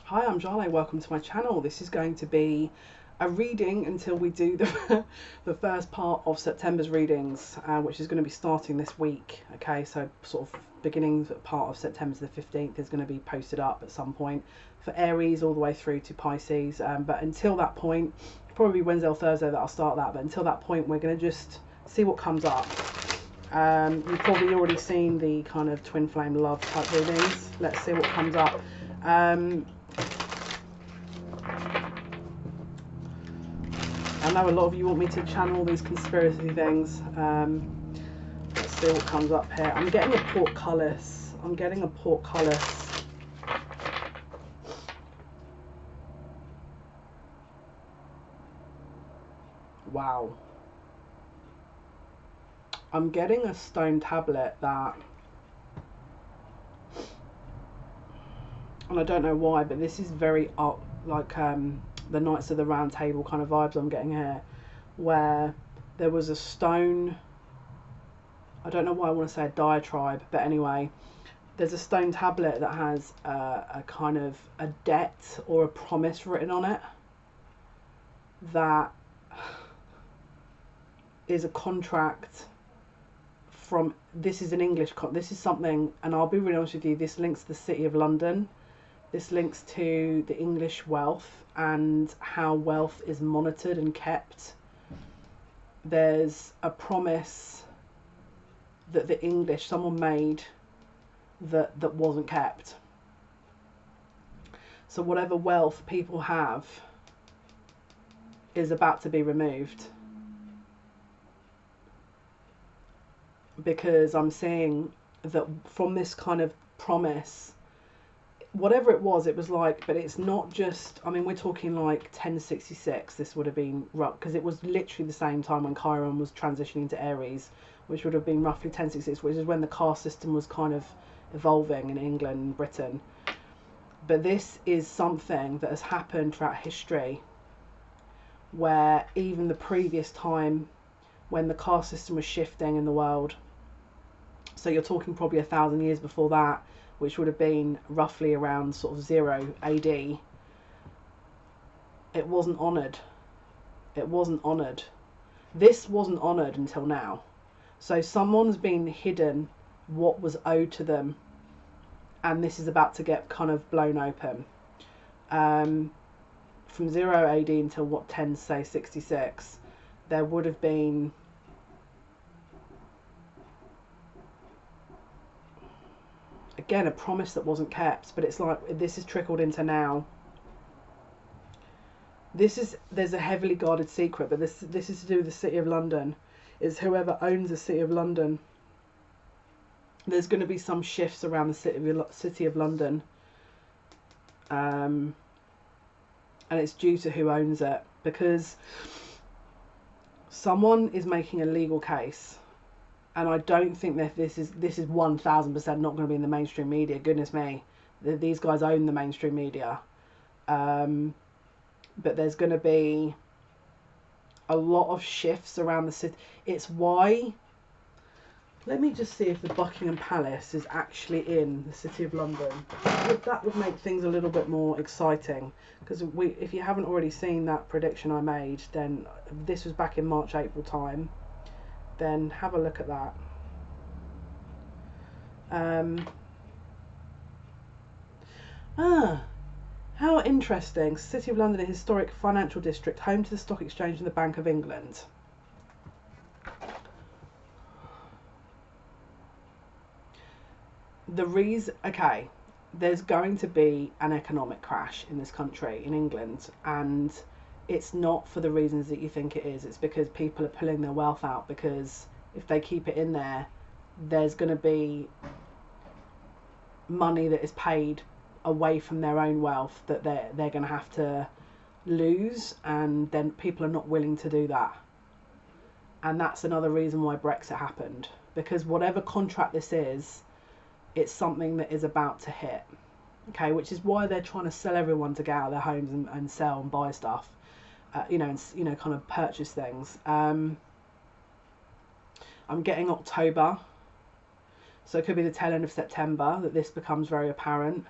Hi, I'm Jale. Welcome to my channel. This is going to be a reading until we do the, the first part of September's readings, which is going to be starting this week. Okay, so sort of beginning part of September to the 15th is going to be posted up at some point for Aries all the way through to Pisces. But until that point, probably Wednesday or Thursday that I'll start that. But until that point, we're going to just see what comes up. You've probably already seen the kind of twin flame love type readings. Let's see what comes up. I know a lot of you want me to channel these conspiracy things. Let's see what comes up here. I'm getting a portcullis. I'm getting a portcullis. Wow. I'm getting a stone tablet that, and I don't know why, but this is very up like the Knights of the Round Table kind of vibes I'm getting here, where there was a stone, I don't know why I want to say a diatribe, but anyway, there's a stone tablet that has a kind of a debt or a promise written on it that is a contract from, this is an English, this is something, and I'll be really honest with you, this links to the City of London. This links to the English wealth and how wealth is monitored and kept. There's a promise that the English, someone made that wasn't kept. So whatever wealth people have is about to be removed. Because I'm seeing that from this kind of promise, whatever it was like, but it's not just, I mean, we're talking like 1066, this would have been rough, because it was literally the same time when Chiron was transitioning to Aries, which would have been roughly 1066, which is when the caste system was kind of evolving in England and Britain. But this is something that has happened throughout history, where even the previous time when the caste system was shifting in the world, so you're talking probably 1,000 years before that, which would have been roughly around sort of 0 AD, it wasn't honoured. It wasn't honoured. This wasn't honoured until now. So someone's been hidden what was owed to them, and this is about to get kind of blown open. From 0 AD until what, 1066, there would have been again a promise that wasn't kept, but it's like this is trickled into now. There's a heavily guarded secret, but this is to do with the City of London. Is whoever owns the City of London, there's going to be some shifts around the City of London, and it's due to who owns it, because someone is making a legal case. And I don't think that this is 1000% not going to be in the mainstream media. Goodness me, these guys own the mainstream media. But there's going to be a lot of shifts around the city. It's why. Let me just see if the Buckingham Palace is actually in the City of London. That would make things a little bit more exciting. Because if you haven't already seen that prediction I made, then this was back in March, April time. Then have a look at that. How interesting. City of London, a historic financial district, home to the Stock Exchange and the Bank of England. The reason, okay, there's going to be an economic crash in this country, in England, and it's not for the reasons that you think it is. It's because people are pulling their wealth out, because if they keep it in there, there's going to be money that is paid away from their own wealth that they're going to have to lose, and then people are not willing to do that. And that's another reason why Brexit happened, because whatever contract this is, it's something that is about to hit. Okay, which is why they're trying to sell everyone to get out of their homes and sell and buy stuff. And kind of purchase things. I'm getting October, so it could be the tail end of September that this becomes very apparent.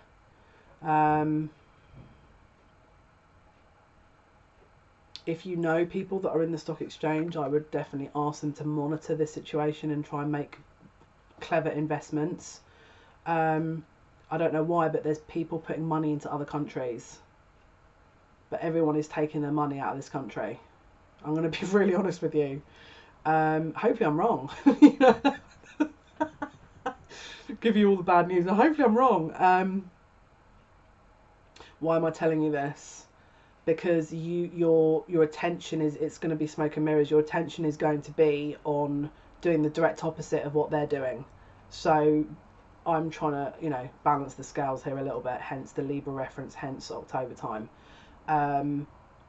If you know people that are in the stock exchange, I would definitely ask them to monitor this situation and try and make clever investments. I don't know why, but there's people putting money into other countries, but everyone is taking their money out of this country. I'm going to be really honest with you. Hopefully I'm wrong. Give you all the bad news. Hopefully I'm wrong. Why am I telling you this? Because your attention is, it's going to be smoke and mirrors. Your attention is going to be on doing the direct opposite of what they're doing. So I'm trying to, you know, balance the scales here a little bit, hence the Libra reference, hence October time.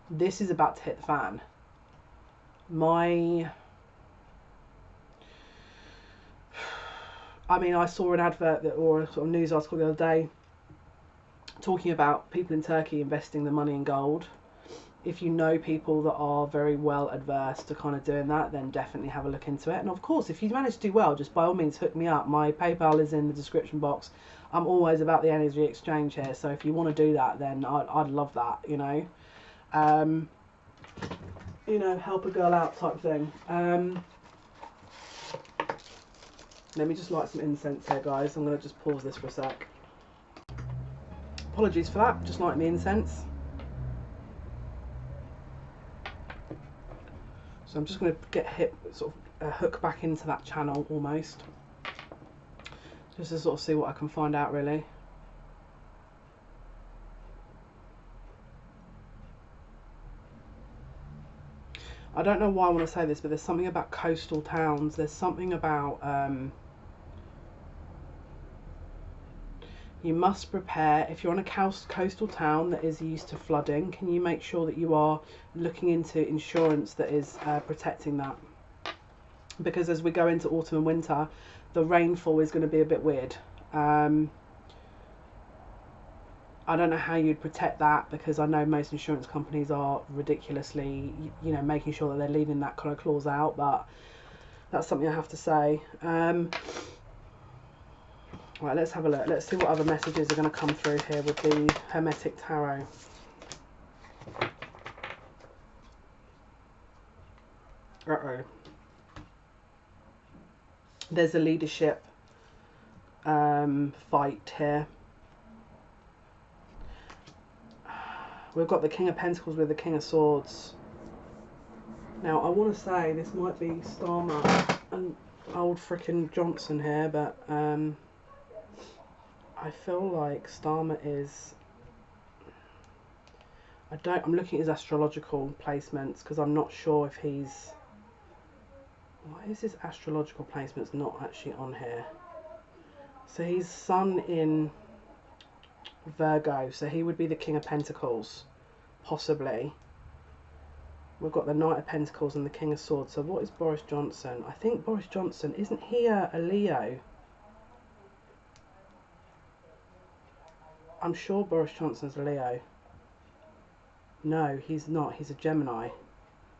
This is about to hit the fan. I saw an advert or a sort of news article the other day talking about people in Turkey investing the money in gold. If you know people that are very well adverse to kind of doing that, then definitely have a look into it. And of course, if you manage to do well, just by all means hook me up. My PayPal is in the description box. I'm always about the energy exchange here, so if you want to do that, then I'd love that, you know. Help a girl out type thing. Let me just light some incense here, guys. I'm going to just pause this for a sec. Apologies for that, just lighting the incense. So I'm just going to get a hook back into that channel almost. Just to sort of see what I can find out, really. I don't know why I want to say this, but there's something about coastal towns. There's something about you must prepare. If you're on a coastal town that is used to flooding, can you make sure that you are looking into insurance that is protecting that? Because as we go into autumn and winter, the rainfall is going to be a bit weird. I don't know how you'd protect that, because I know most insurance companies are ridiculously, you know, making sure that they're leaving that kind of clause out, but that's something I have to say. Right, let's have a look. Let's see what other messages are going to come through here with the Hermetic Tarot. Uh-oh. There's a leadership fight here. We've got the King of Pentacles with the King of Swords. Now, I want to say this might be Starmer and old frickin' Johnson here, but I feel like Starmer is... I'm looking at his astrological placements because I'm not sure if he's... Why is his astrological placements not actually on here? So he's Sun in Virgo, so he would be the King of Pentacles, possibly. We've got the Knight of Pentacles and the King of Swords. So what is Boris Johnson? I think Boris Johnson, isn't he a Leo? I'm sure Boris Johnson's a Leo. No, he's not. He's a Gemini,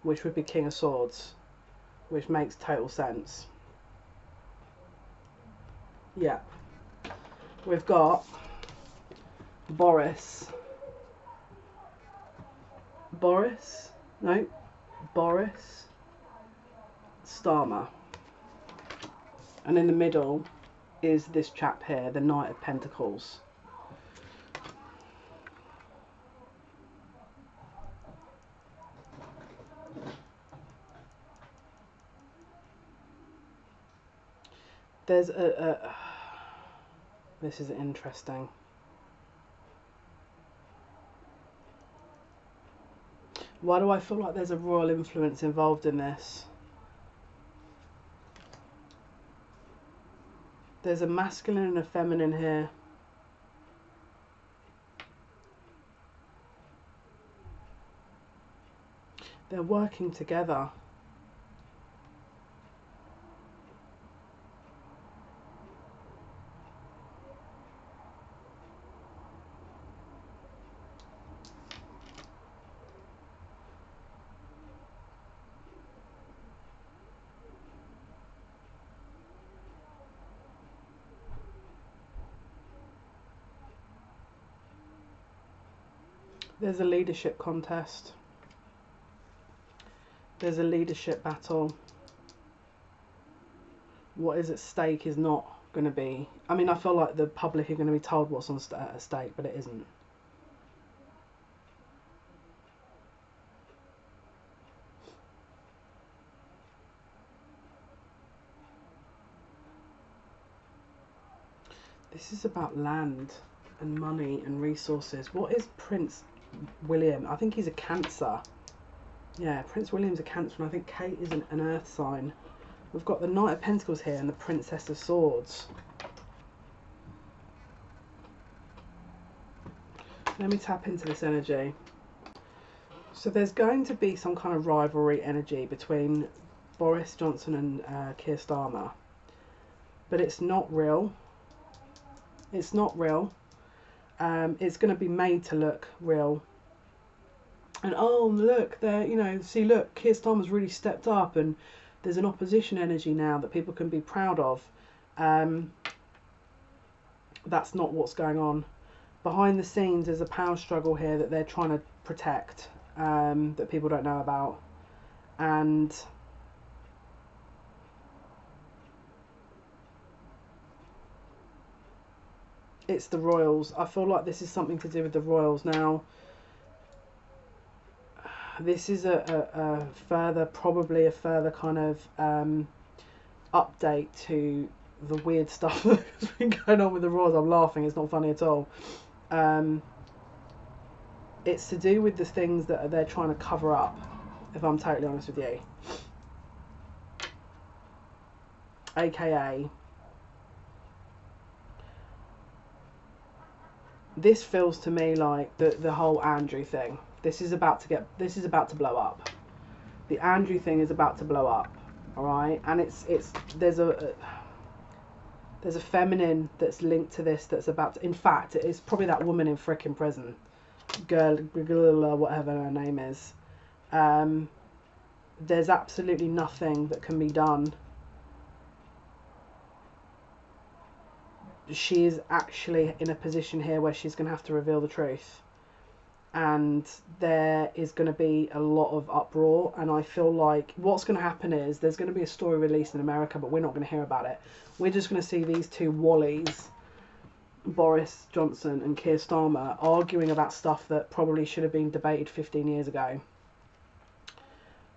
which would be King of Swords, which makes total sense. Yeah. We've got Boris, Starmer. And in the middle is this chap here, the Knight of Pentacles. There's this is interesting. Why do I feel like there's a royal influence involved in this? There's a masculine and a feminine here. They're working together. There's a leadership contest. There's a leadership battle. What is at stake is not going to be... I mean, I feel like the public are going to be told what's at stake, but it isn't. This is about land and money and resources. What is Prince William? I think he's a Cancer. Yeah, Prince William's a Cancer, and I think Kate is an Earth sign. We've got the Knight of Pentacles here and the Princess of Swords. Let me tap into this energy. So there's going to be some kind of rivalry energy between Boris Johnson and Keir Starmer. But it's not real. It's not real. It's going to be made to look real. And oh, look, there, you know, see, look, Keir Starmer's really stepped up, and there's an opposition energy now that people can be proud of. That's not what's going on. Behind the scenes, there's a power struggle here that they're trying to protect, that people don't know about. And it's the royals. I feel like this is something to do with the royals. Now, this is a further, probably a further kind of update to the weird stuff that's been going on with the royals. I'm laughing, it's not funny at all. It's to do with the things that they're trying to cover up, if I'm totally honest with you. AKA, this feels to me like the whole Andrew thing. This is about to blow up. The Andrew thing is about to blow up, all right? And there's a feminine that's linked to this that's about to, in fact, it's probably that woman in frickin' prison, girl, whatever her name is. There's absolutely nothing that can be done. She is actually in a position here where she's going to have to reveal the truth. And there is going to be a lot of uproar, and I feel like what's going to happen is there's going to be a story released in America, but we're not going to hear about it. We're just going to see these two Wallies, Boris Johnson and Keir Starmer, arguing about stuff that probably should have been debated 15 years ago,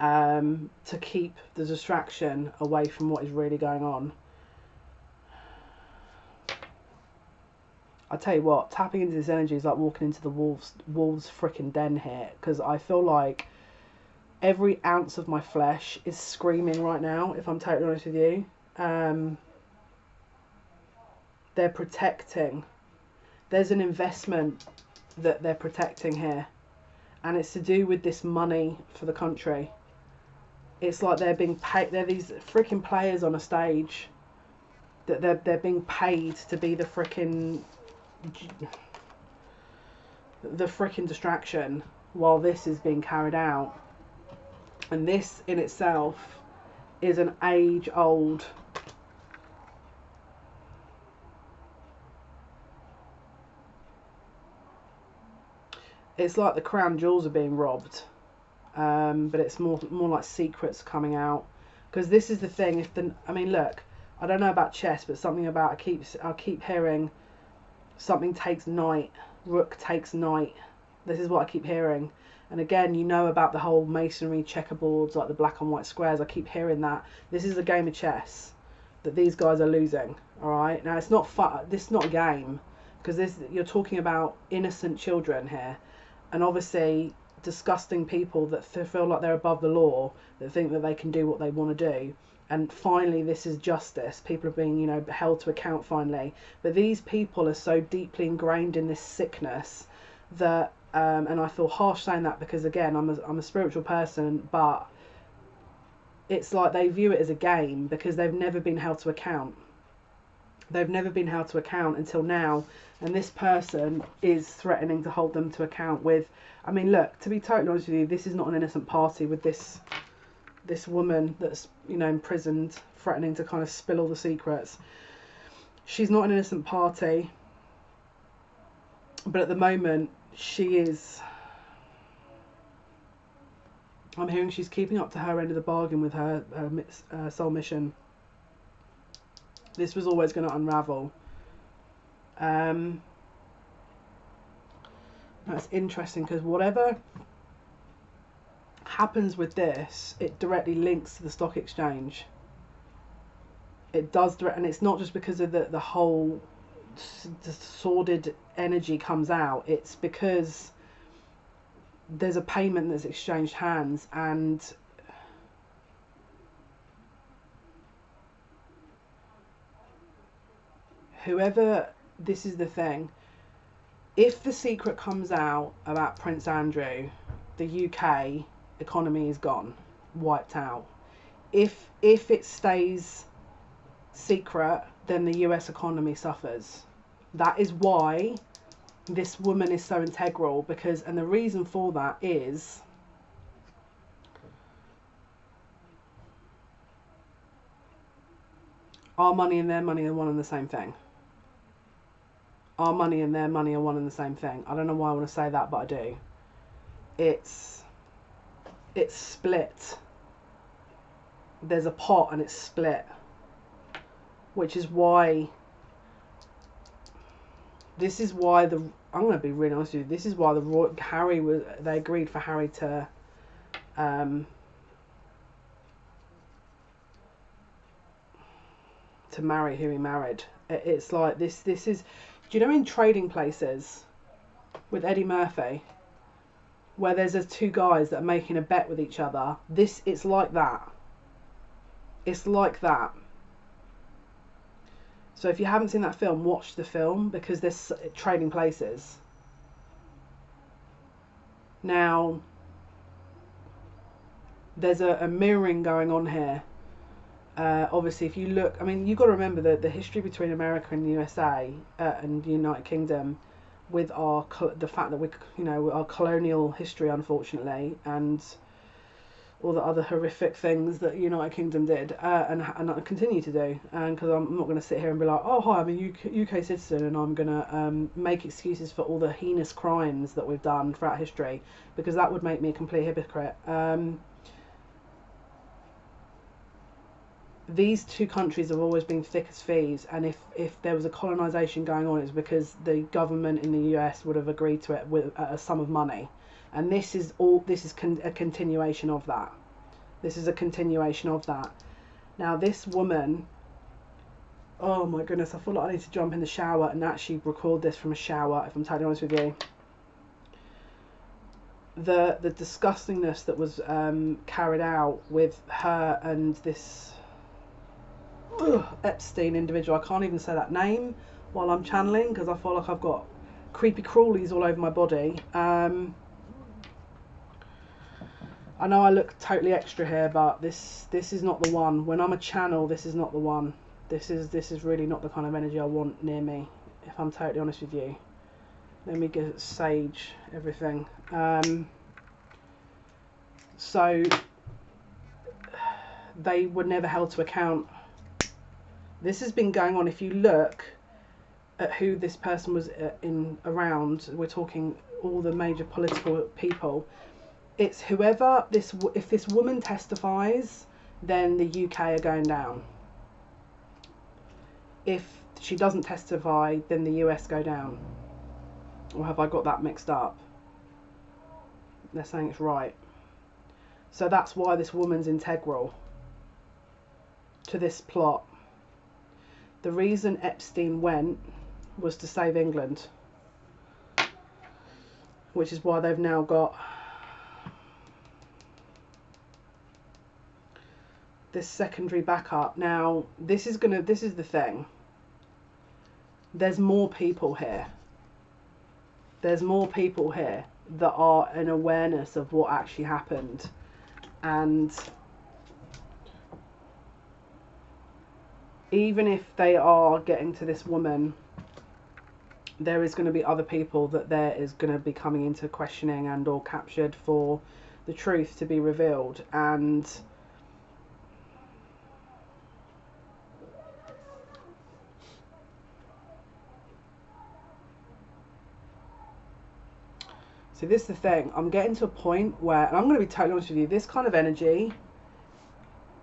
to keep the distraction away from what is really going on. I tell you what, tapping into this energy is like walking into the wolves freaking den here, because I feel like every ounce of my flesh is screaming right now, if I'm totally honest with you. They're protecting. There's an investment that they're protecting here, and it's to do with this money for the country. It's like they're being paid. They're these freaking players on a stage that they're being paid to be the freaking distraction while this is being carried out. And this in itself is an age-old it's like the crown jewels are being robbed, but it's more like secrets coming out, because this is the thing. I mean, look, I don't know about chess, but something about I keep hearing something takes knight, rook takes knight. This is what I keep hearing. And again, you know about the whole masonry checkerboards, like the black and white squares. I keep hearing that. This is a game of chess that these guys are losing. All right. Now it's not fun. This is not a game, because you're talking about innocent children here, and obviously disgusting people that feel like they're above the law, that think that they can do what they want to do. And finally, this is justice. People are being, you know, held to account finally. But these people are so deeply ingrained in this sickness that, and I feel harsh saying that, because again, I'm a spiritual person, but it's like they view it as a game, because they've never been held to account. They've never been held to account until now, and this person is threatening to hold them to account with. I mean, look, to be totally honest with you, this is not an innocent party with this woman that's, you know, imprisoned, threatening to kind of spill all the secrets. She's not an innocent party, but at the moment she is I'm hearing she's keeping up to her end of the bargain with her soul mission. This was always going to unravel. That's interesting, because whatever happens with this, it directly links to the stock exchange. It does direct, and it's not just because of the whole the sordid energy comes out. It's because there's a payment that's exchanged hands, and whoever, this is the thing, if the secret comes out about Prince Andrew, the UK economy is gone, wiped out. If it stays secret, then the US economy suffers. That is why this woman is so integral, because, and the reason for that is our money and their money are one and the same thing. Our money and their money are one and the same thing. I don't know why I want to say that, but I do. It's split. There's a pot and it's split, which is why, this is why the, I'm going to be really honest with you, this is why Harry was, they agreed for Harry to marry who he married. It's like this is, do you know in Trading Places with Eddie Murphy, where there's two guys that are making a bet with each other? It's like that. It's like that. So if you haven't seen that film, watch the film, because there's Trading Places. Now, there's a mirroring going on here. Obviously, if you look, I mean, you've got to remember the history between America and the USA and the United Kingdom, with the fact that we, you know, our colonial history, unfortunately, and all the other horrific things that United Kingdom did and continue to do. And because I'm not going to sit here and be like, oh hi, I'm a UK citizen and I'm going to make excuses for all the heinous crimes that we've done throughout history, because that would make me a complete hypocrite. These two countries have always been thick as thieves, and if there was a colonisation going on, it's because the government in the US would have agreed to it with a sum of money. And this is a continuation of that. This is a continuation of that. Now this woman, oh my goodness, I feel like I need to jump in the shower and actually record this from a shower, if I'm totally honest with you. The disgustingness that was carried out with her and this Epstein individual. I can't even say that name while I'm channeling, because I feel like I've got creepy crawlies all over my body. I know I look totally extra here, but this is not the one. When I'm a channel, this is not the one. This is really not the kind of energy I want near me, if I'm totally honest with you. Let me get sage everything. So they were never held to account. This has been going on. If you look at who this person was around, we're talking all the major political people. It's whoever this. If this woman testifies, then the UK are going down. If she doesn't testify, then the US go down. Or have I got that mixed up? They're saying it's right. So that's why this woman's integral to this plot. The reason Epstein went was to save England, which is why they've now got this secondary backup. Now, this is the thing. There's more people here. There's more people here that are in awareness of what actually happened, and even if they are getting to this woman, there is going to be other people that there is going to be coming into questioning and or captured for the truth to be revealed. And So this is the thing. I'm getting to a point where, and I'm going to be totally honest with you, this kind of energy,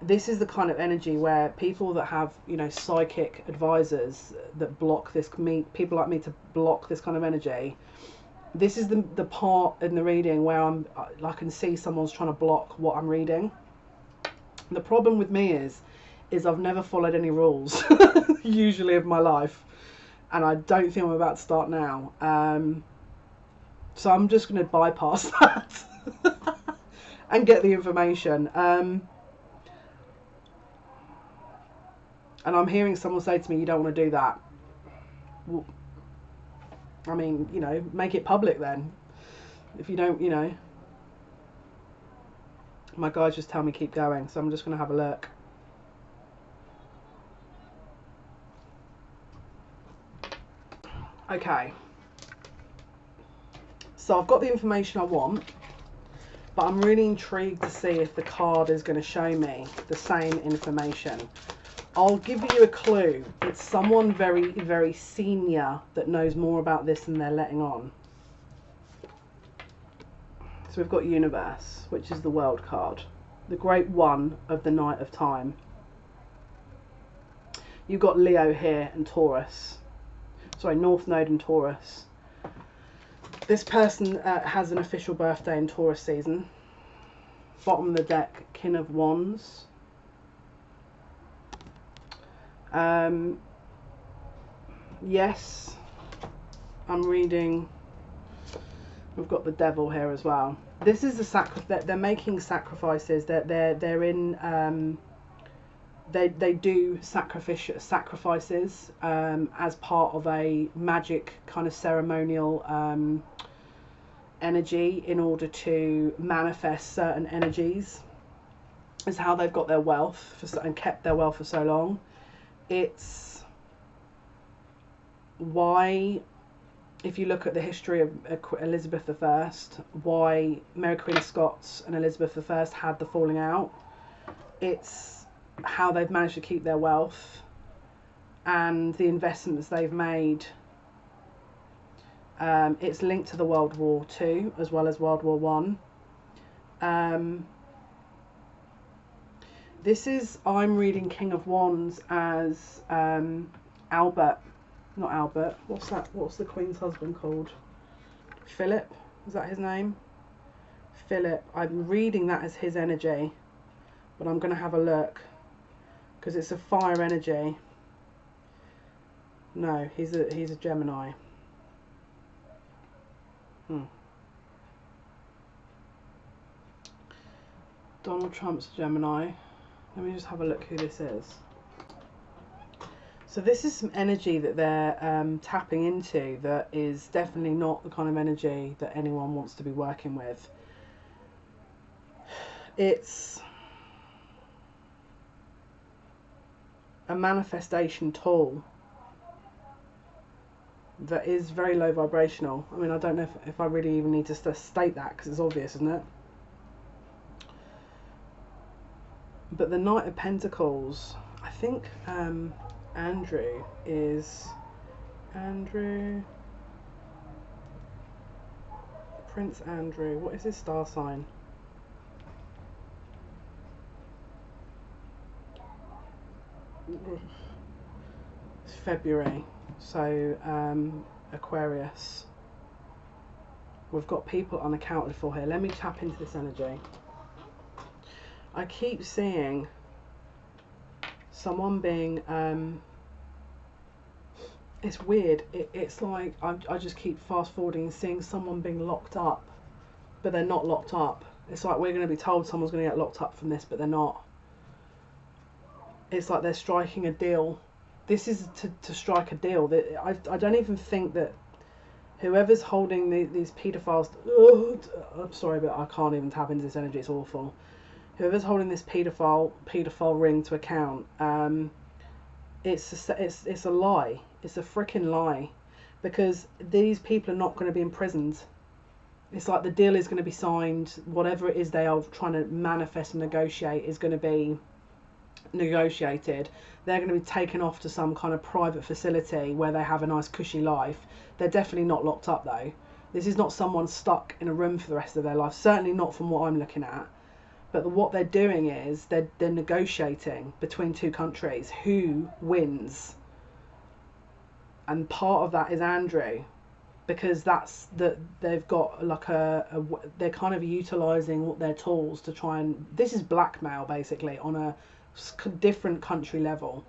this is the kind of energy where people that have, you know, psychic advisors that block this, people like me to block this kind of energy. This is the part in the reading where I can see someone's trying to block what I'm reading. The problem with me is I've never followed any rules, usually, of my life. And I don't think I'm about to start now. So I'm just going to bypass that and get the information. And I'm hearing someone say to me, you don't want to do that. Well, I mean, you know, make it public then. If you don't, you know. My guys just tell me keep going, so I'm just going to have a look. Okay. So I've got the information I want, but I'm really intrigued to see if the card is going to show me the same information. I'll give you a clue. It's someone very, very senior that knows more about this than they're letting on. So we've got Universe, which is the World card. The Great One of the Night of Time. You've got Leo here and Taurus. Sorry, North Node and Taurus. This person has an official birthday in Taurus season. Bottom of the deck, King of Wands. Yes, I'm reading. We've got the Devil here as well. This is the they're making sacrifices. They're in. They do sacrifices as part of a magic kind of ceremonial energy in order to manifest certain energies. Is how they've got their wealth and kept their wealth for so long. It's why, if you look at the history of Elizabeth I, why Mary Queen of Scots and Elizabeth I had the falling out. It's how they've managed to keep their wealth and the investments they've made. It's linked to the World War II as well as World War One. This is, I'm reading King of Wands as Albert, not Albert, what's that, what's the Queen's husband called? Philip, is that his name? Philip, I'm reading that as his energy, but I'm going to have a look, because it's a fire energy. No, he's a Gemini. Donald Trump's Gemini. Let me just have a look who this is. So this is some energy that they're tapping into that is definitely not the kind of energy that anyone wants to be working with. It's a manifestation tool that is very low vibrational. I mean, I don't know if I really even need to state that, because it's obvious, isn't it? But the Knight of Pentacles, I think Andrew, Prince Andrew, what is his star sign? It's February, so Aquarius. We've got people unaccounted for here. Let me tap into this energy. I keep seeing someone being, it's weird, it's like I just keep fast forwarding and seeing someone being locked up, but they're not locked up. It's like we're going to be told someone's going to get locked up from this, but they're not. It's like they're striking a deal. This is to strike a deal. I don't even think that whoever's holding these paedophiles, I'm sorry, but I can't even tap into this energy, it's awful. Whoever's holding this paedophile ring to account, it's a lie. It's a freaking lie, because these people are not going to be imprisoned. It's like the deal is going to be signed. Whatever it is they are trying to manifest and negotiate is going to be negotiated. They're going to be taken off to some kind of private facility where they have a nice cushy life. They're definitely not locked up though. This is not someone stuck in a room for the rest of their life, certainly not from what I'm looking at. But what they're doing is they're negotiating between two countries who wins. And part of that is Andrew, because that's that they've got like they're kind of utilising their tools to try and, this is blackmail basically on a different country level.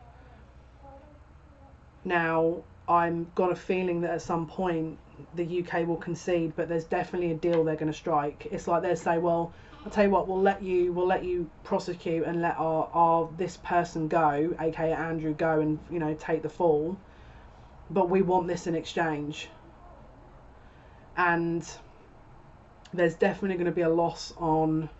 Now, I've got a feeling that at some point the UK will concede, but there's definitely a deal they're going to strike. It's like they'll say, well, I'll tell you what, we'll let you prosecute and let our this person go, aka Andrew, go and, you know, take the fall, but we want this in exchange. And there's definitely going to be a loss on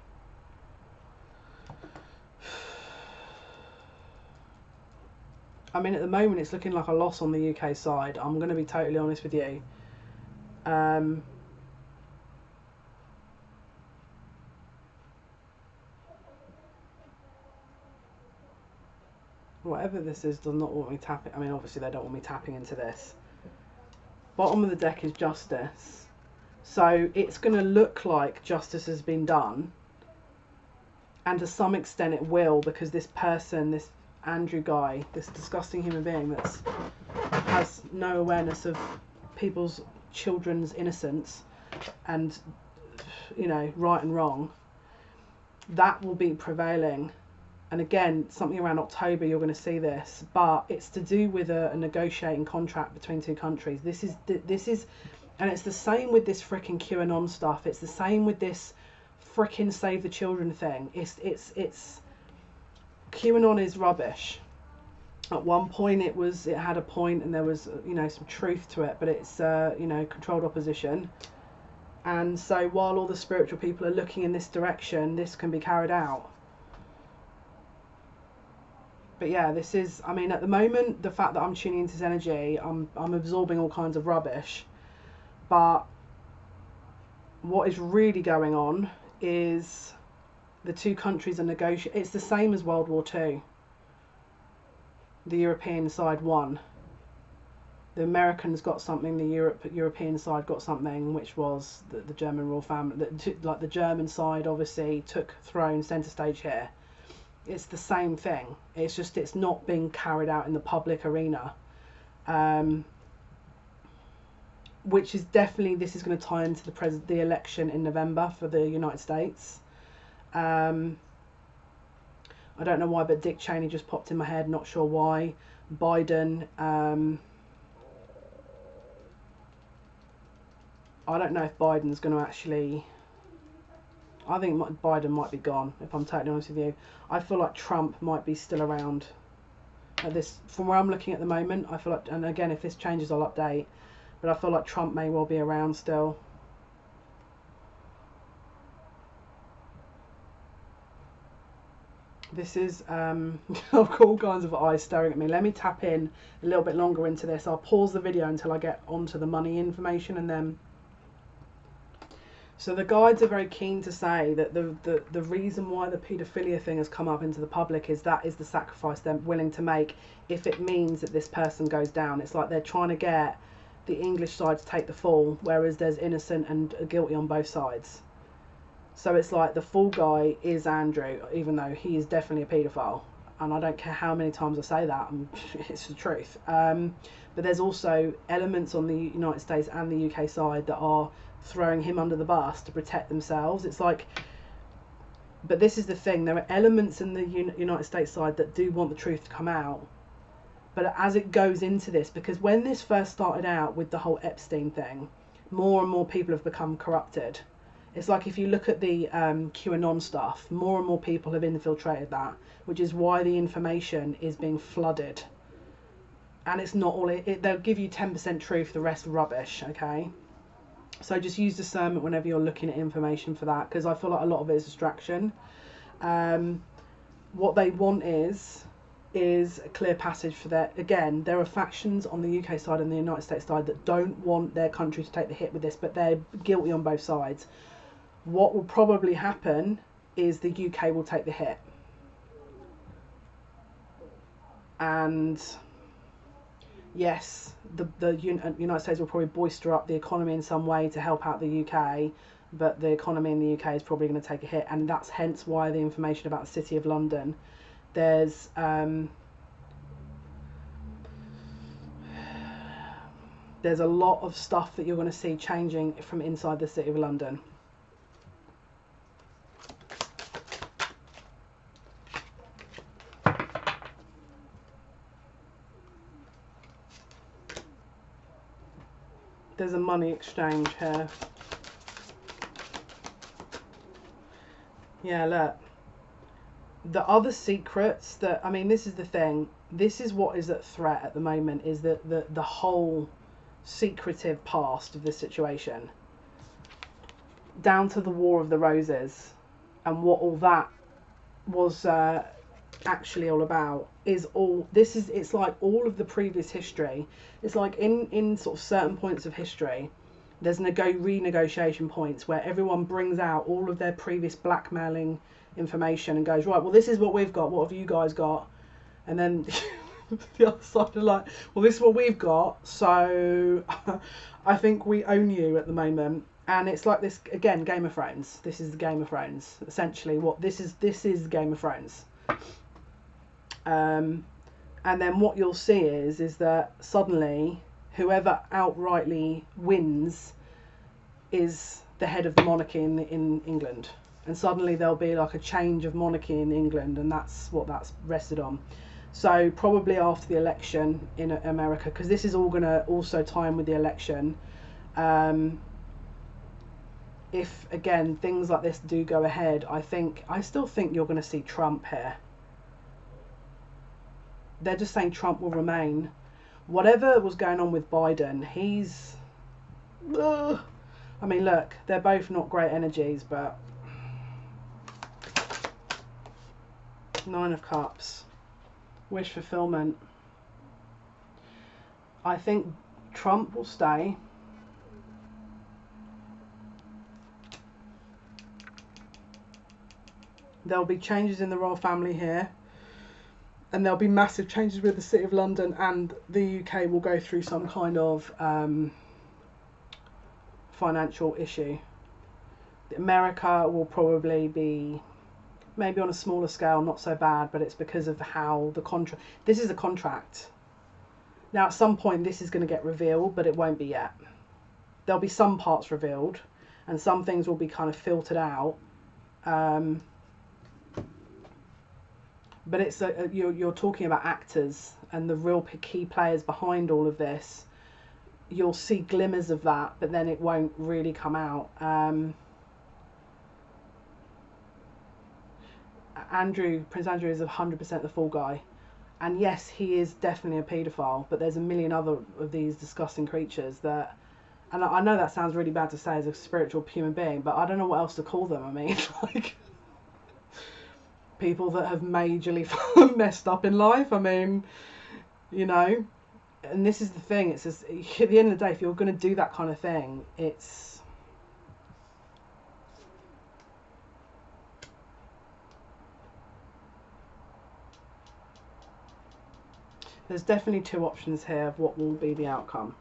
I mean, at the moment it's looking like a loss on the UK side. I'm going to be totally honest with you. Whatever this is does not want me tapping. I mean, obviously they don't want me tapping into this. Bottom of the deck is justice. So it's going to look like justice has been done. And to some extent it will, because this person, this Andrew guy, this disgusting human being that has no awareness of people's children's innocence and, you know, right and wrong, that will be prevailing. And again, something around October you're going to see this, but it's to do with a negotiating contract between two countries. This is and it's the same with this freaking QAnon stuff. It's the same with this freaking Save the Children thing. It's QAnon is rubbish. At one point it had a point and there was, you know, some truth to it, but it's you know, controlled opposition. And so while all the spiritual people are looking in this direction, this can be carried out. But yeah, this is, I mean, at the moment, the fact that I'm tuning into this energy, I'm absorbing all kinds of rubbish. But what is really going on is the two countries are negotiating. It's the same as World War II. The European side won. The Americans got something, the European side got something, which was the German royal family. Like the German side obviously took throne centre stage here. It's the same thing. It's just it's not being carried out in the public arena. Which is definitely, this is going to tie into the election in November for the United States. I don't know why, but Dick Cheney just popped in my head, not sure why. Biden, I don't know if Biden's going to actually, I think Biden might be gone, if I'm totally honest with you. I feel like Trump might be still around. This, from where I'm looking at the moment, I feel like, and again, if this changes, I'll update, but I feel like Trump may well be around still. This is, I've got all kinds of eyes staring at me. Let me tap in a little bit longer into this. I'll pause the video until I get onto the money information, and then. So the guides are very keen to say that the reason why the paedophilia thing has come up into the public is that is the sacrifice they're willing to make if it means that this person goes down. It's like they're trying to get the English side to take the fall, whereas there's innocent and guilty on both sides. So it's like the fall guy is Andrew, even though he is definitely a paedophile. And I don't care how many times I say that, it's the truth. But there's also elements on the United States and the UK side that are throwing him under the bus to protect themselves. It's like, but this is the thing, there are elements in the United States side that do want the truth to come out. But as it goes into this, because when this first started out with the whole Epstein thing, more and more people have become corrupted. It's like if you look at the QAnon stuff, more and more people have infiltrated that, which is why the information is being flooded. And it's not all, they'll give you 10% truth, the rest rubbish, okay? So just use discernment whenever you're looking at information for that, because I feel like a lot of it is distraction. What they want is a clear passage for that. Again, there are factions on the UK side and the United States side that don't want their country to take the hit with this, but they're guilty on both sides. What will probably happen is the UK will take the hit. yes, the United States will probably bolster up the economy in some way to help out the UK, but the economy in the UK is probably going to take a hit, and that's hence why the information about the City of London, there's a lot of stuff that you're going to see changing from inside the City of London. There's a money exchange here. Yeah, look. The other secrets that, I mean, this is the thing. This is what is at threat at the moment, is that the whole secretive past of this situation. Down to the War of the Roses and what all that was actually all about is all this is. It's like all of the previous history. It's like in sort of certain points of history, there's renegotiation points where everyone brings out all of their previous blackmailing information and goes, right, well, this is what we've got, what have you guys got? And then the other side are like, well, this is what we've got, so I think we own you at the moment. And it's like this again, Game of Thrones. This is the Game of Thrones. Essentially, what this is Game of Thrones. And then what you'll see is that suddenly, whoever outrightly wins is the head of the monarchy in England. And suddenly there'll be like a change of monarchy in England, and that's what that's rested on. So probably after the election in America, because this is all going to also tie in with the election. If again things like this do go ahead, I still think you're going to see Trump here. They're just saying Trump will remain. Whatever was going on with Biden, he's I mean, look, they're both not great energies, but Nine of Cups, wish fulfillment. I think Trump will stay. There'll be changes in the royal family here, and there'll be massive changes with the City of London, and the UK will go through some kind of financial issue. America will probably be maybe on a smaller scale, not so bad, but it's because of how the contract. This is a contract. Now, at some point, this is going to get revealed, but it won't be yet. There'll be some parts revealed, and some things will be kind of filtered out. But it's you're talking about actors and the real key players behind all of this. You'll see glimmers of that, but then it won't really come out. Prince Andrew is 100% the fall guy, and yes, he is definitely a paedophile. But there's a million other of these disgusting creatures that, and I know that sounds really bad to say as a spiritual human being, but I don't know what else to call them. I mean, like, people that have majorly messed up in life. I mean, you know, and this is the thing. It's just, at the end of the day, if you're going to do that kind of thing, there's definitely two options here of what will be the outcome.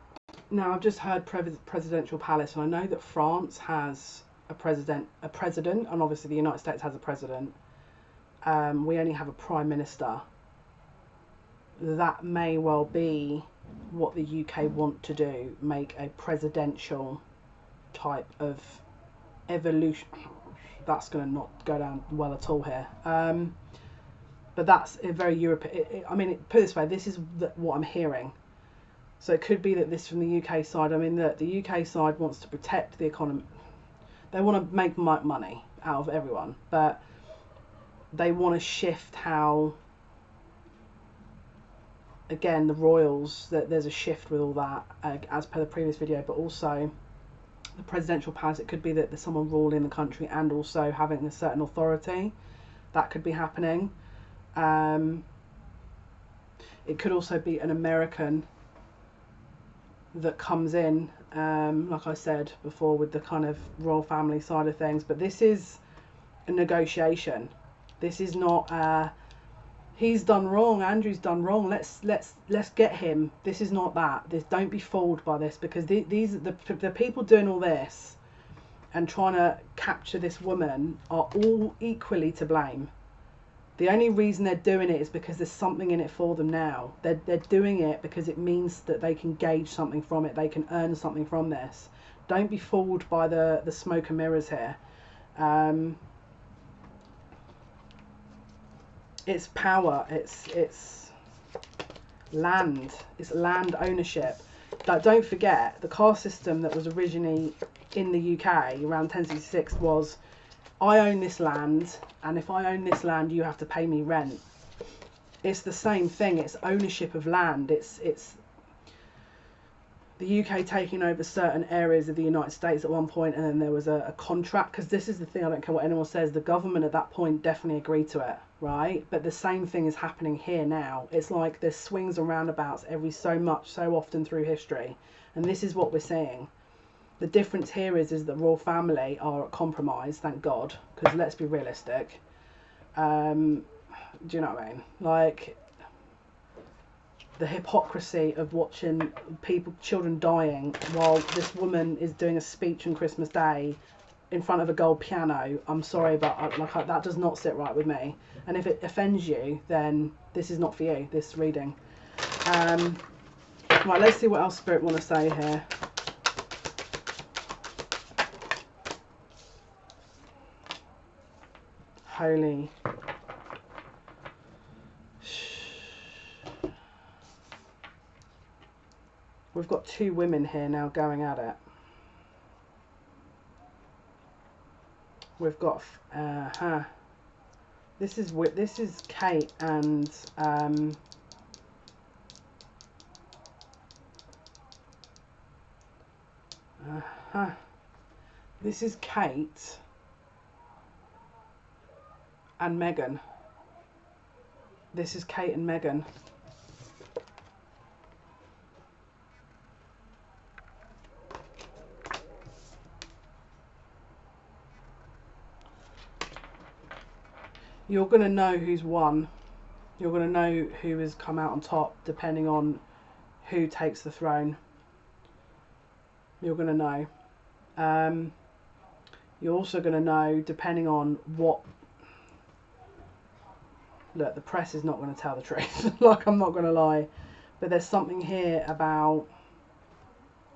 Now, I've just heard presidential palace, and I know that France has a president, and obviously the United States has a president. We only have a prime minister. That may well be what the UK want to do, make a presidential type of evolution. That's going to not go down well at all here. But that's a very European. I mean, put it this way, this is what I'm hearing. So it could be that this from the UK side. I mean, that the UK side wants to protect the economy. They want to make money out of everyone, but they want to shift how, again, the royals, that there's a shift with all that, as per the previous video, but also the presidential palace. It could be that there's someone ruling the country and also having a certain authority. That could be happening. It could also be an American that comes in, like I said before, with the kind of royal family side of things. But this is a negotiation. This is not He's done wrong. Andrew's done wrong. Let's get him. This is not that. Don't be fooled by this, because these the people doing all this and trying to capture this woman are all equally to blame. The only reason they're doing it is because there's something in it for them now. They're doing it because it means that they can gauge something from it. They can earn something from this. Don't be fooled by the smoke and mirrors here. It's power. It's land. It's land ownership. Don't forget, the caste system that was originally in the UK around 1066 was, I own this land, and if I own this land, you have to pay me rent. It's the same thing. It's ownership of land. It's the UK taking over certain areas of the United States at one point, and then there was a contract, because this is the thing, I don't care what anyone says, the government at that point definitely agreed to it, right? But the same thing is happening here now. It's like there's swings and roundabouts every so often through history, and this is what we're seeing. The difference here is the royal family are at compromise, thank God, because let's be realistic. Do you know what I mean? Like, the hypocrisy of watching children dying while this woman is doing a speech on Christmas Day in front of a gold piano. I'm sorry, but that does not sit right with me. And if it offends you, then this is not for you, this reading. Right, let's see what else Spirit want to say here. Holy. We've got two women here now going at it. We've got this is Kate and this is Kate and Megan. This is Kate and Megan. You're going to know who's won. You're going to know who has come out on top depending on who takes the throne. You're going to know. You're also going to know depending on what... Look, the press is not going to tell the truth. Like, I'm not going to lie. But there's something here about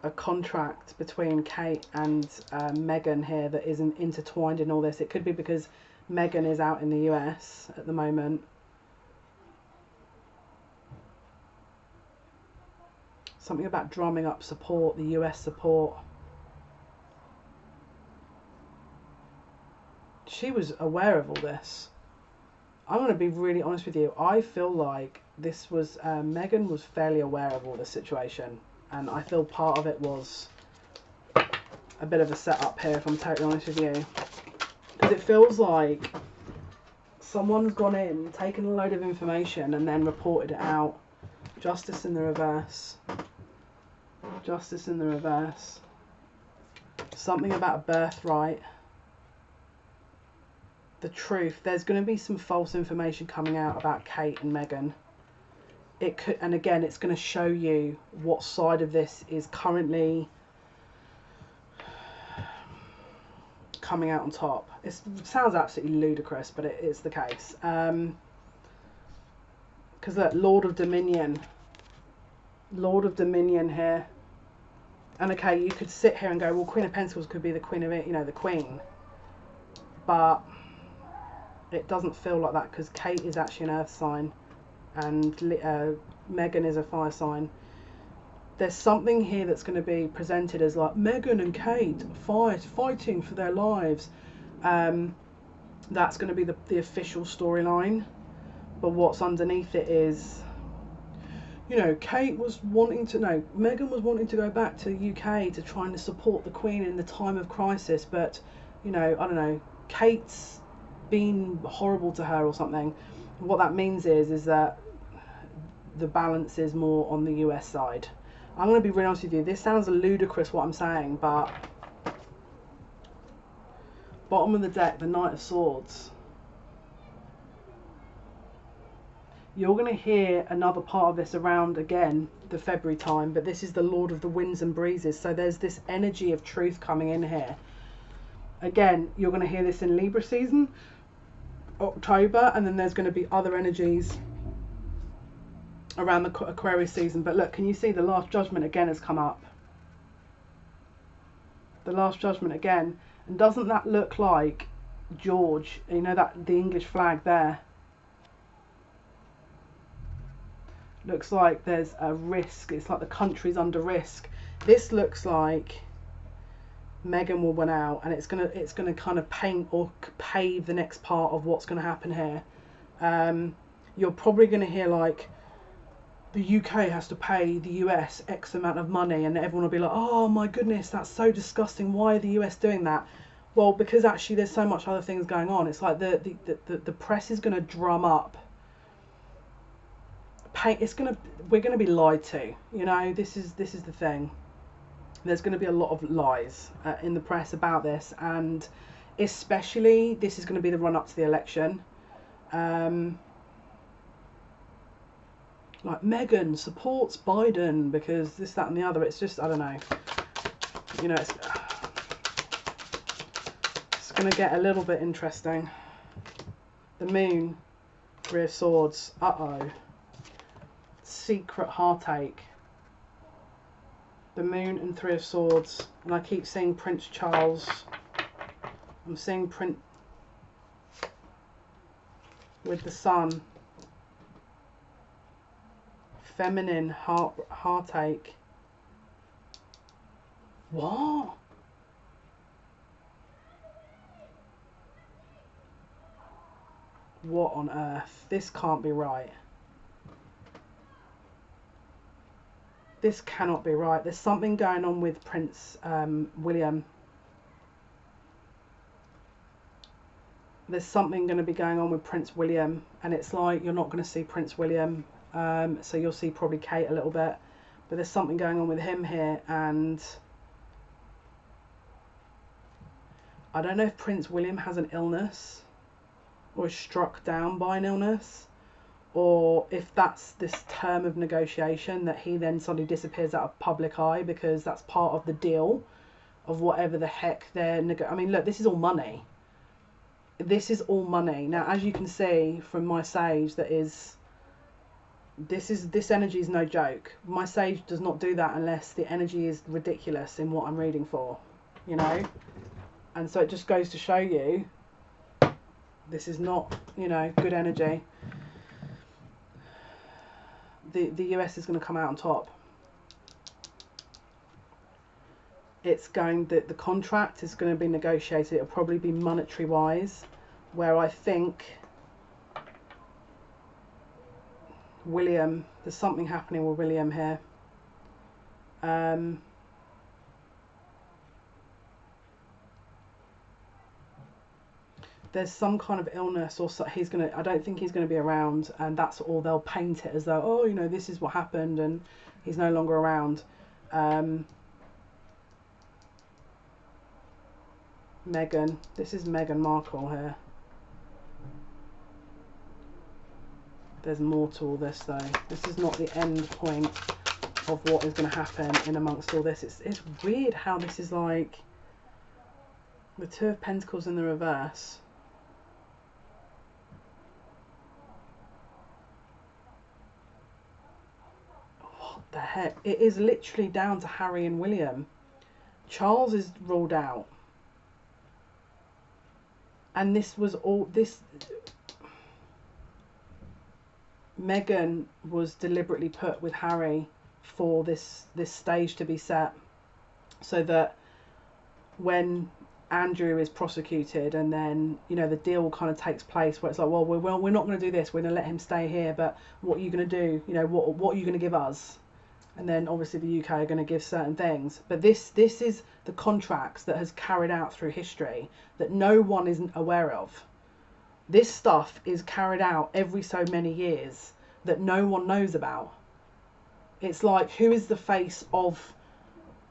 a contract between Kate and Megan here that isn't intertwined in all this. It could be because Megan is out in the US at the moment. Something about drumming up support, the US support. She was aware of all this. I'm going to be really honest with you. I feel like this was, Megan was fairly aware of all this situation. And I feel part of it was a bit of a setup here, if I'm totally honest with you. Because it feels like someone's gone in, taken a load of information and then reported it out. Justice in the reverse. Justice in the reverse. Something about a birthright. The truth. There's going to be some false information coming out about Kate and Megan. It could, and again, it's going to show you what side of this is currently coming out on top. It sounds absolutely ludicrous, but it's the case. Because look, Lord of Dominion here. And okay, you could sit here and go, well, Queen of Pentacles could be the Queen of it, you know, the Queen. But it doesn't feel like that, because Kate is actually an earth sign and Megan is a fire sign. There's something here that's going to be presented as like Megan and Kate fighting for their lives. That's going to be the official storyline. But what's underneath it is, you know, Megan was wanting to go back to the UK to try and support the Queen in the time of crisis. But, you know, I don't know, Kate's been horrible to her or something. What that means is that the balance is more on the US side. I'm going to be really honest with you. This sounds ludicrous what I'm saying, but bottom of the deck, the Knight of Swords. You're going to hear another part of this around, again, the February time, but this is the Lord of the Winds and Breezes. So there's this energy of truth coming in here. Again, you're going to hear this in Libra season, October, and then there's going to be other energies around the Aquarius season. But look, can you see the Last Judgment again has come up? The Last Judgment again. And doesn't that look like George? You know, that the English flag there? Looks like there's a risk. It's like the country's under risk. This looks like Meghan will win out, and it's gonna kind of paint or pave the next part of what's going to happen here. You're probably going to hear like the UK has to pay the US X amount of money, and everyone will be like, oh my goodness, that's so disgusting. Why are the US doing that? Well, because actually there's so much other things going on. It's like the press is going to drum up. We're going to be lied to. You know, this is the thing. There's going to be a lot of lies in the press about this, and especially this is going to be the run up to the election. Like Meghan supports Biden because this, that, and the other. It's just, I don't know. You know, it's going to get a little bit interesting. The Moon, Three of Swords. Uh-oh. Secret heartache. The Moon and Three of Swords. And I keep seeing Prince Charles. I'm seeing Prince with the Sun. Feminine heartache. What? What on earth? This can't be right. This cannot be right. There's something going on with Prince William. There's something going to be going on with Prince William, and it's like you're not going to see Prince William. So you'll see probably Kate a little bit, but there's something going on with him here, and I don't know if Prince William has an illness or is struck down by an illness, or if that's this term of negotiation that he then suddenly disappears out of public eye because that's part of the deal of whatever the heck they're I mean, look, this is all money. This is all money. Now, as you can see from my sage, this energy is no joke. My sage does not do that unless the energy is ridiculous in what I'm reading for, you know. And so it just goes to show you this is not, you know, good energy. The US is going to come out on top. It's going, the contract is going to be negotiated. It'll probably be monetary wise, where I think William, there's something happening with William here. There's some kind of illness, or so I don't think he's gonna be around, and that's all. They'll paint it as though, oh, you know, this is what happened, and he's no longer around. Meghan, this is Meghan Markle here. There's more to all this though. This is not the end point of what is going to happen in amongst all this. It's weird how this is like the Two of Pentacles in the reverse. What the heck? It is literally down to Harry and William. Charles is ruled out. And this was all this. Meghan was deliberately put with Harry for this stage to be set, so that when Andrew is prosecuted and then, you know, the deal kind of takes place where it's like, well, we're not going to do this, we're going to let him stay here, but what are you going to do? You know, what are you going to give us? And then obviously the UK are going to give certain things, but this is the contracts that has carried out through history that no one isn't aware of. This stuff is carried out every so many years that no one knows about. It's like, who is the face of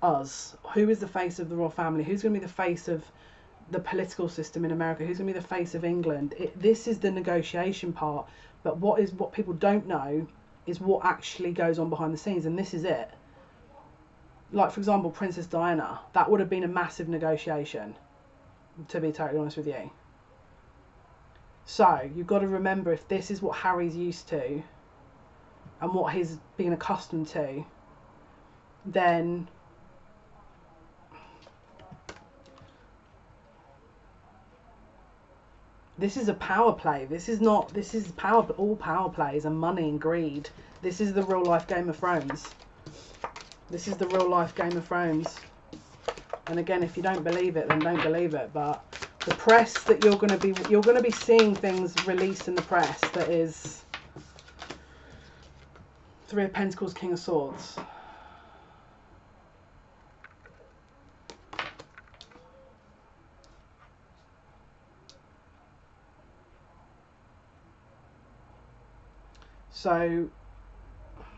us? Who is the face of the royal family? Who's going to be the face of the political system in America? Who's going to be the face of England? This is the negotiation part But what people don't know is what actually goes on behind the scenes, and this is it. Like, for example, Princess Diana, that would have been a massive negotiation, to be totally honest with you. So you've got to remember, if this is what Harry's used to and what he's been accustomed to, then this is a power play. This is all power plays and money and greed. This is the real life Game of Thrones. This is the real life Game of Thrones. And again, if you don't believe it, then don't believe it. But the press that you're going to be seeing things released in the press that is Three of Pentacles, King of Swords. So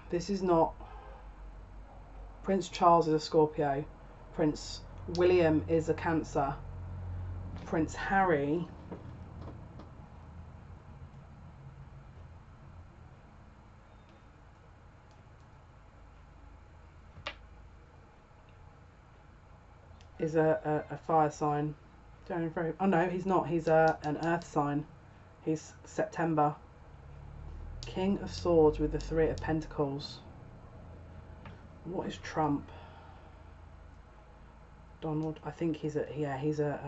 this is not, Prince Charles is a Scorpio, Prince William is a Cancer, Prince Harry is a fire sign. Oh no, he's not. He's an earth sign. He's September. King of Swords with the Three of Pentacles. What is Trump? Donald. I think he's a, yeah, he's a,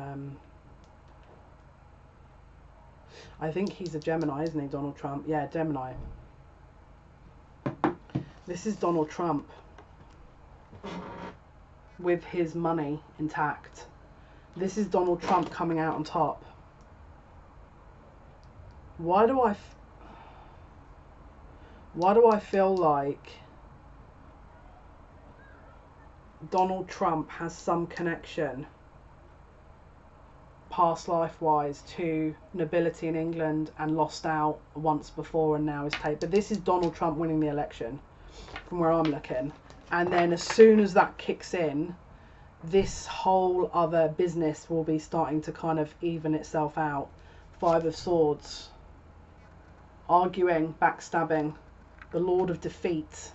I think he's a Gemini, isn't he, Donald Trump? Yeah, Gemini. This is Donald Trump with his money intact. This is Donald Trump coming out on top. Why do I feel like Donald Trump has some connection past life wise to nobility in England and lost out once before and now is taken? But this is Donald Trump winning the election from where I'm looking. And then as soon as that kicks in, this whole other business will be starting to kind of even itself out. Five of Swords. Arguing, backstabbing. The Lord of Defeat.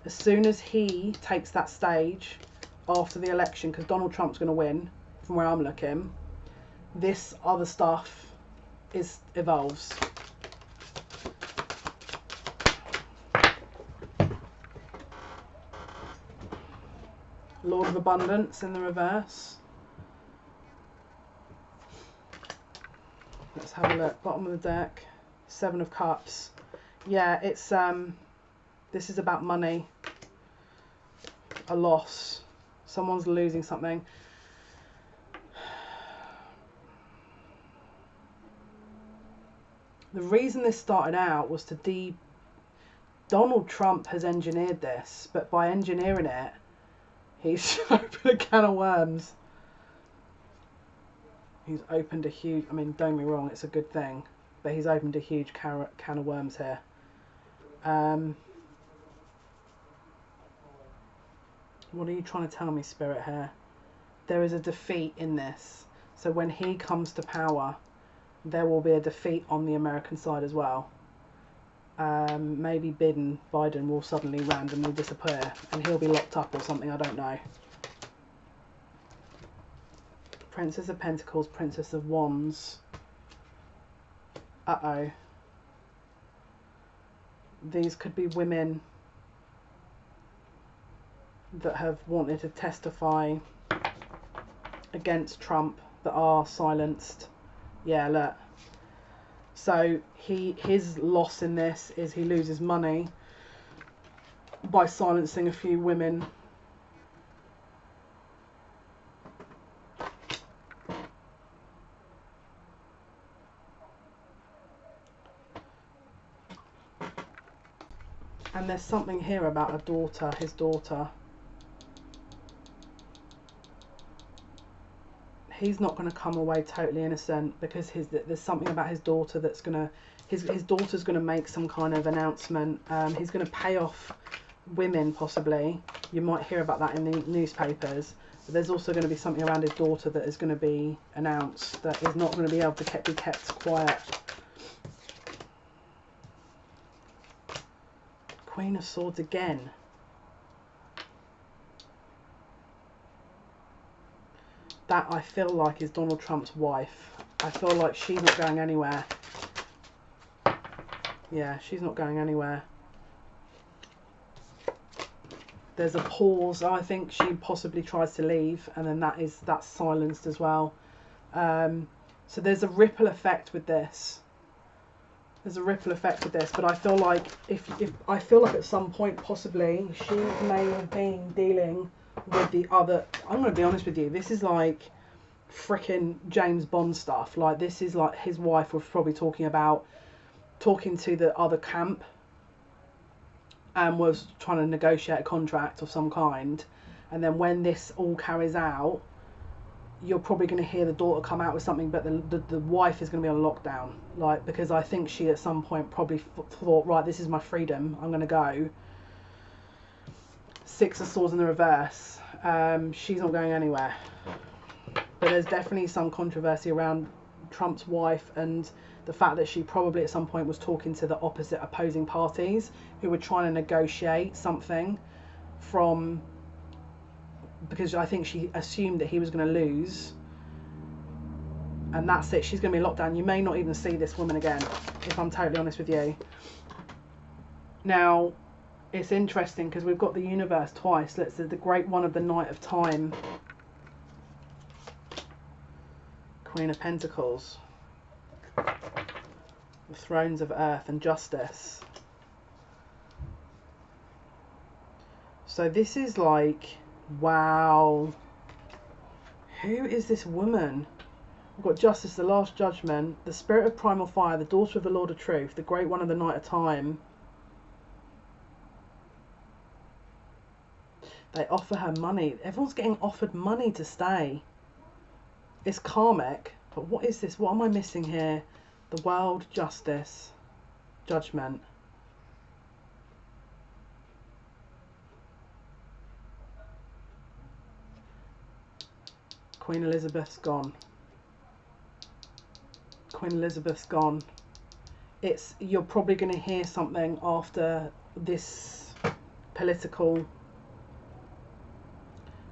As soon as he takes that stage after the election, because Donald Trump's going to win from where I'm looking, this other stuff evolves. Lord of Abundance in the reverse. Let's have a look. Bottom of the deck. Seven of Cups. Yeah, it's this is about money. A loss. Someone's losing something. The reason this started out was to Donald Trump has engineered this, but by engineering it, he's opened a can of worms. He's opened a huge, I mean, don't get me wrong, it's a good thing, but he's opened a huge can of worms here. What are you trying to tell me, Spirit, here? There is a defeat in this. So when he comes to power, there will be a defeat on the American side as well. Maybe Biden will suddenly randomly disappear and he'll be locked up or something, I don't know. Princess of Pentacles, Princess of Wands. Uh-oh. These could be women that have wanted to testify against Trump that are silenced. Yeah, look. So his loss in this is he loses money by silencing a few women. And there's something here about a daughter, his daughter. He's not going to come away totally innocent, because there's something about his daughter that's going to, his daughter's going to make some kind of announcement. He's going to pay off women, possibly. You might hear about that in the newspapers. But there's also going to be something around his daughter that is going to be announced that is not going to be able to be kept quiet. Queen of Swords again. That I feel like is Donald Trump's wife. I feel like she's not going anywhere. Yeah, she's not going anywhere. There's a pause. I think she possibly tries to leave, and then that's silenced as well. So there's a ripple effect with this. There's a ripple effect with this, but I feel like if I feel like at some point possibly she may have been dealing with the other. I'm going to be honest with you. This is like freaking James Bond stuff. Like, this is like his wife was probably talking to the other camp and was trying to negotiate a contract of some kind, and then when this all carries out, you're probably going to hear the daughter come out with something, but the wife is going to be on lockdown, like, because I think she at some point probably thought, right, this is my freedom, I'm going to go. Six of Swords in the reverse. She's not going anywhere, but there's definitely some controversy around Trump's wife and the fact that she probably at some point was talking to the opposite opposing parties who were trying to negotiate something from, because I think she assumed that he was going to lose, and that's it. She's going to be locked down. You may not even see this woman again, if I'm totally honest with you. Now, it's interesting because we've got the universe twice. Let's say the Great One of the Night of Time, Queen of Pentacles, the Thrones of Earth, and Justice. So this is like, wow, who is this woman? We've got Justice, the Last Judgment, the Spirit of Primal Fire, the Daughter of the Lord of Truth, the Great One of the Night of Time. They offer her money. Everyone's getting offered money to stay. It's karmic, but what is this? What am I missing here? The World, Justice, Judgment. Queen Elizabeth's gone. Queen Elizabeth's gone. You're probably going to hear something after this political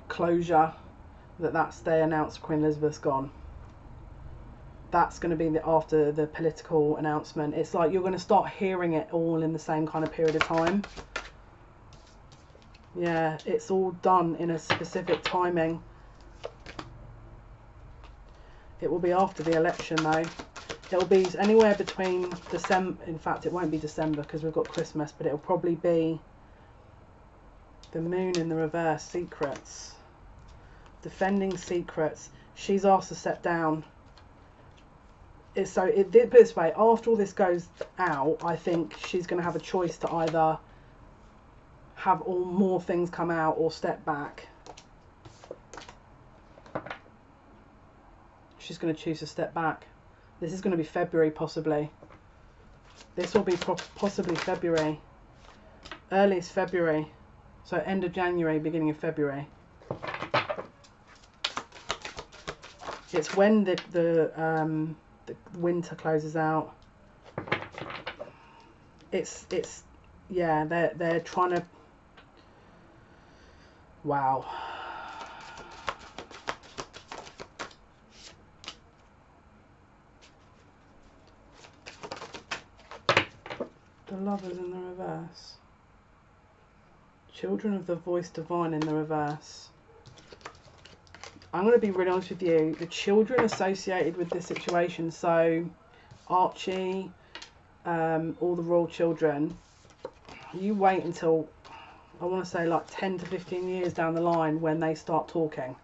closure they announced Queen Elizabeth's gone. That's going to be after the political announcement. It's like you're going to start hearing it all in the same kind of period of time. Yeah, it's all done in a specific timing. It will be after the election though. It will be anywhere between December, in fact it won't be December because we've got Christmas, but it will probably be the Moon in the reverse, Secrets. Defending secrets. She's asked to step down. So put it this way, after all this goes out, I think she's going to have a choice to either have all more things come out or step back. She's going to choose to step back. This is going to be February possibly. This will be possibly February. Earliest February. So end of January, beginning of February. It's when the winter closes out. It's yeah, they're trying to, wow. The Lovers in the reverse. Children of the Voice Divine in the reverse. I'm going to be really honest with you. The children associated with this situation, so Archie, all the royal children, you wait until, I want to say like 10 to 15 years down the line when they start talking.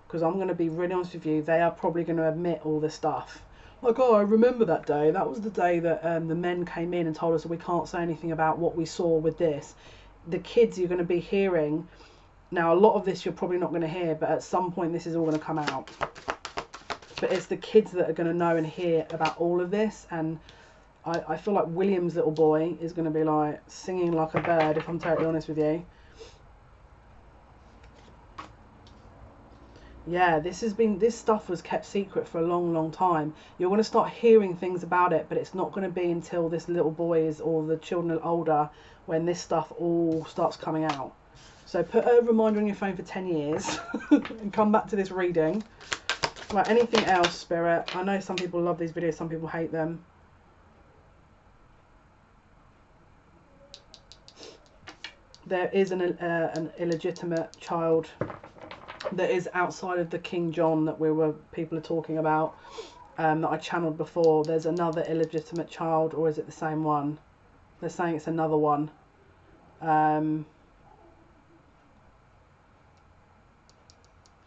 Because I'm going to be really honest with you, they are probably going to admit all this stuff. Like, oh, I remember that day. That was the day that the men came in and told us that we can't say anything about what we saw with this. The kids you're going to be hearing. Now, a lot of this you're probably not going to hear, but at some point this is all going to come out. But it's the kids that are going to know and hear about all of this. And I feel like William's little boy is going to be like singing like a bird, if I'm totally honest with you. Yeah, this stuff was kept secret for a long time. You're going to start hearing things about it, but it's not going to be until this little boy is, or the children are older, when this stuff all starts coming out. So put a reminder on your phone for 10 years and come back to this reading. Right, anything else, Spirit? I know some people love these videos, some people hate them. There is an illegitimate child that is outside of the King John that people are talking about, that I channeled before. There's another illegitimate child, or is it the same one? They're saying it's another one.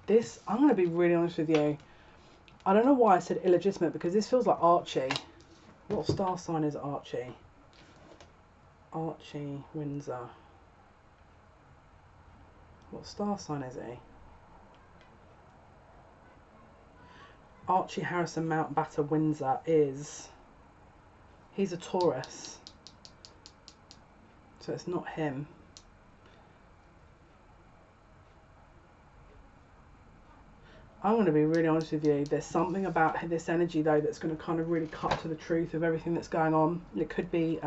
This, I'm going to be really honest with you. I don't know why I said illegitimate, because this feels like Archie. What star sign is Archie? Archie Windsor. What star sign is he? Archie Harrison Mountbatten Windsor is... He's a Taurus. So it's not him. I'm going to be really honest with you. There's something about this energy, though, that's going to kind of really cut to the truth of everything that's going on. It could be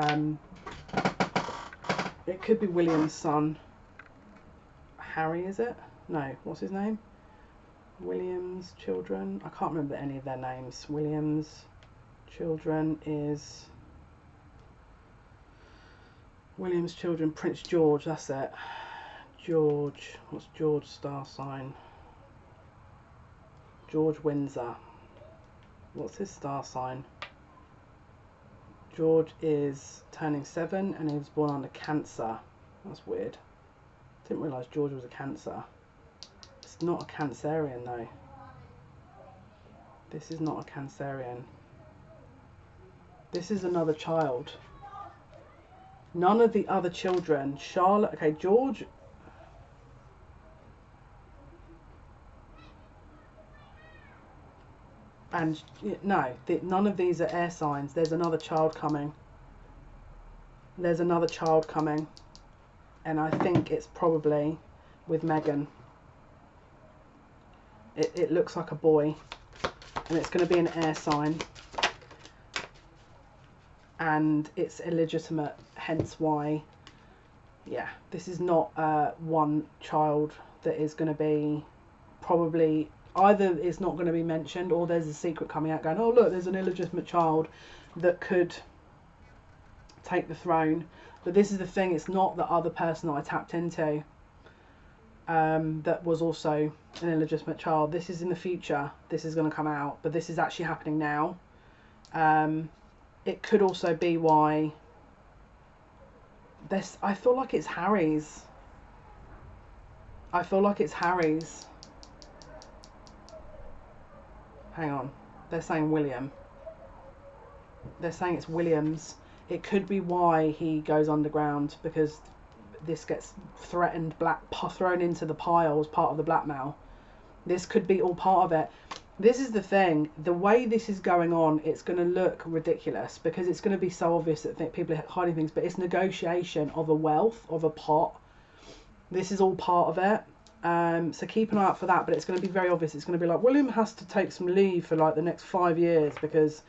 William's son. Harry, is it? No, what's his name? William's children. I can't remember any of their names. William's children is... William's children, Prince George, that's it. George, what's George's star sign? George Windsor. What's his star sign? George is turning 7 and he was born under Cancer. That's weird. Didn't realise George was a Cancer. It's not a Cancerian though. This is not a Cancerian. This is another child. None of the other children. Charlotte, okay, George... And no, none of these are air signs. There's another child coming. There's another child coming. And I think it's probably with Megan. It looks like a boy. And it's going to be an air sign. And it's illegitimate. Hence why, yeah, this is not one child that is going to be probably... Either it's not going to be mentioned, or there's a secret coming out going, oh look, there's an illegitimate child that could take the throne. But this is the thing, it's not the other person that I tapped into that was also an illegitimate child. This is in the future. This is going to come out, but this is actually happening now. It could also be why this... I feel like it's Harry's. I feel like it's Harry's. Hang on, they're saying William. They're saying it's William's. It could be why he goes underground, because this gets threatened, thrown into the pile as part of the blackmail. This could be all part of it. This is the thing, the way this is going on, it's going to look ridiculous, because it's going to be so obvious that people are hiding things, but it's negotiation of a wealth, of a pot. This is all part of it. So keep an eye out for that, but it's going to be very obvious. It's going to be like, William has to take some leave for like the next 5 years, because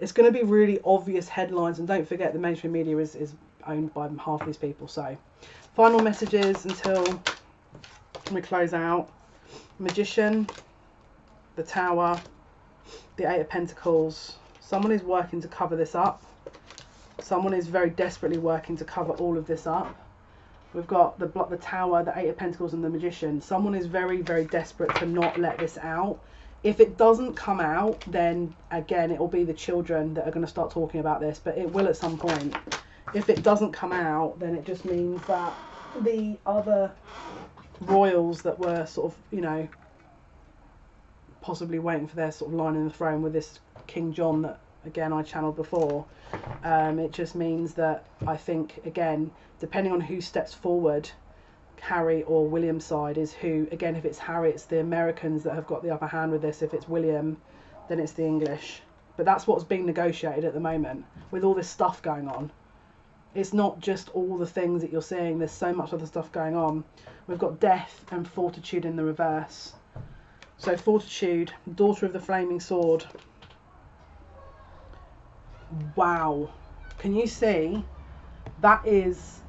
it's going to be really obvious headlines. And don't forget, the mainstream media is owned by half these people. So final messages until we close out. Magician, the Tower, the Eight of Pentacles. Someone is working to cover this up. Someone is very desperately working to cover all of this up. We've got the Tower, the Eight of Pentacles, and the Magician. Someone is very, very desperate to not let this out. If it doesn't come out, then again, it will be the children that are going to start talking about this, but it will at some point. If it doesn't come out, then it just means that the other royals that were sort of, you know, possibly waiting for their sort of line in the throne with this King John that, again, I channeled before, it just means that I think, again, depending on who steps forward, Harry or William's side is who. Again, if it's Harry, it's the Americans that have got the upper hand with this. If it's William, then it's the English. But that's what's being negotiated at the moment with all this stuff going on. It's not just all the things that you're seeing. There's so much other stuff going on. We've got death and fortitude in the reverse. So fortitude, daughter of the flaming sword. Wow. Can you see? That is,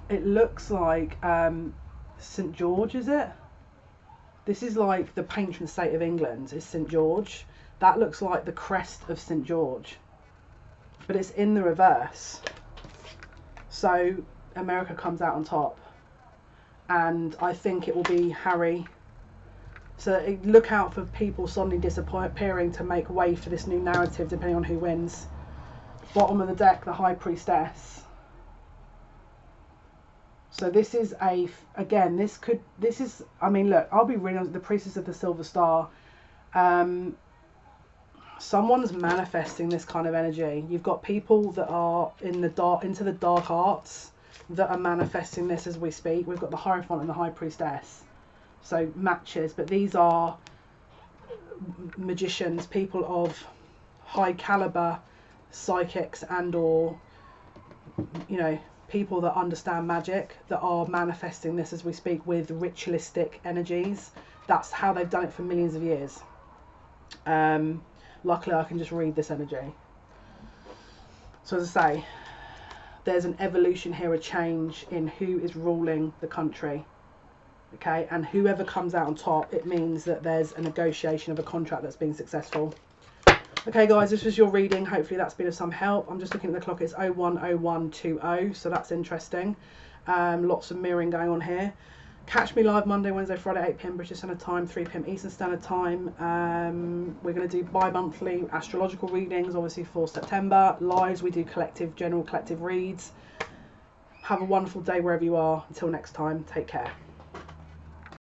it looks like St. George, is it? This is like the patron saint of England is St. George. That looks like the crest of St. George. But it's in the reverse. So America comes out on top. And I think it will be Harry. So look out for people suddenly disappearing to make way for this new narrative, depending on who wins. Bottom of the deck, the High Priestess. So this is again, this is, I mean, look, I'll be reading the Priestess of the Silver Star. Someone's manifesting this kind of energy. You've got people that are in the dark, into the dark arts, that are manifesting this as we speak. We've got the Hierophant and the High Priestess. So matches, but these are magicians, people of high caliber, psychics, and or, you know, people that understand magic, that are manifesting this as we speak with ritualistic energies. That's how they've done it for millions of years. Luckily I can just read this energy. So as I say, there's an evolution here, a change in who is ruling the country. Okay, and whoever comes out on top, it means that there's a negotiation of a contract that's been successful. Okay guys, this was your reading. Hopefully that's been of some help. I'm just looking at the clock, it's 01:01:20, so that's interesting. Lots of mirroring going on here. Catch me live Monday, Wednesday, Friday, 8 PM British Standard Time, 3 PM Eastern Standard Time. We're going to do bi-monthly astrological readings, obviously for September. Lives, we do general collective reads. Have a wonderful day wherever you are. Until next time, take care.